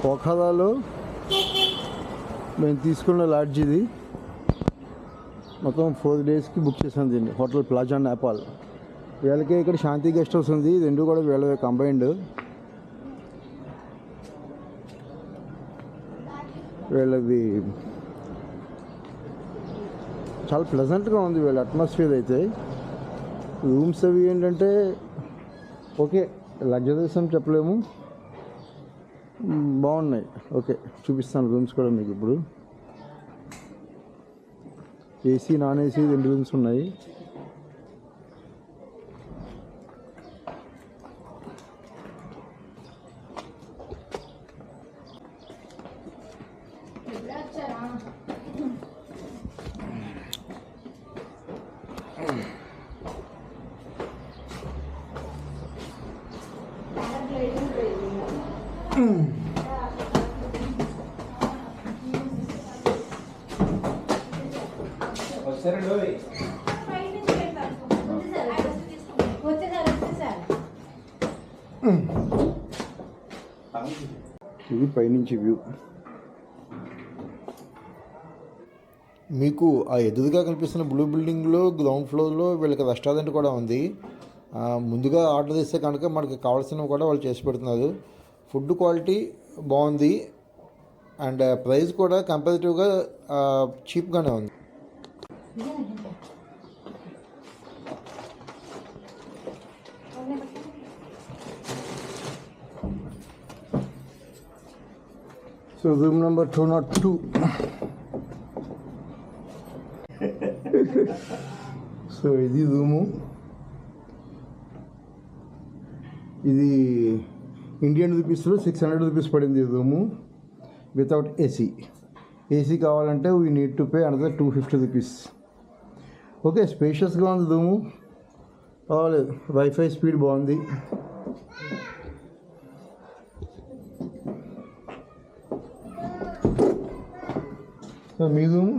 పోఖరాలో మేము తీసుకున్న లాడ్జ్ ఇది. మొత్తం 4 డేస్కి బుక్ చేసాను దీన్ని. Hotel plaza Nepal. వీళ్ళకి ఇక్కడ శాంతి గెస్ట్ హౌస్ ఉంది. రెండు కూడా వీళ్ళ కంబైన్డ్. వీళ్ళది చాలా ప్లెజెంట్గా ఉంది వీళ్ళ అట్మాస్ఫియర్ అయితే. రూమ్స్ అవి ఏంటంటే ఓకే, లగ్జరీస్ అని చెప్పలేము, బాగున్నాయి. ఓకే, చూపిస్తాను రూమ్స్ కూడా మీకు ఇప్పుడు. ఏసీ నాన్ ఏసీ 2 రూమ్స్ ఉన్నాయి. ఇది పైనుంచి వ్యూ. మీకు ఆ ఎదురుగా కనిపిస్తున్న బ్లూ బిల్డింగ్లో గ్రౌండ్ ఫ్లోర్లో వీళ్ళకి రెస్టారెంట్ కూడా ఉంది. ముందుగా ఆర్డర్ చేస్తే కనుక మనకి కావాల్సినవి కూడా వాళ్ళు చేసి పెడుతున్నారు. ఫుడ్ క్వాలిటీ బాగుంది అండ్ ప్రైస్ కూడా కంపారిటివ్గా చీప్గానే ఉంది. So room number 202. సో ఇది రూము. ఇది ఇండియన్ రూపీస్లో 600 రూపీస్ పడింది రూము వితౌట్ ఏసీ. ఏసీ కావాలంటే we need to pay another 250 rupees. Okay, స్పేషియస్గా ఉంది రూము, పర్వాలేదు. వైఫై స్పీడ్ బాగుంది. మీ రూము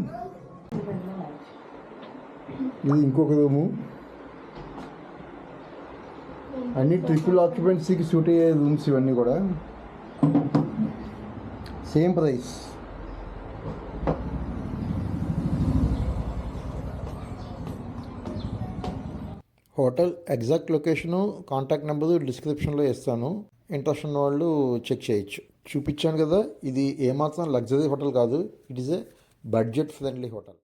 ఇది ఇంకొక రూము. అన్ని ట్రిపుల్ ఆక్యుపెన్సీకి సూట్ అయ్యే రూమ్స్ ఇవన్నీ కూడా. Same price. Hotel exact location, contact number డిస్క్రిప్షన్లో ఇస్తాను. ఇంట్రెస్ట్ ఉన్న వాళ్ళు చెక్ చేయొచ్చు. చూపించాను కదా, ఇది ఏమాత్రం లగ్జరీ హోటల్ కాదు. It is a budget friendly hotel.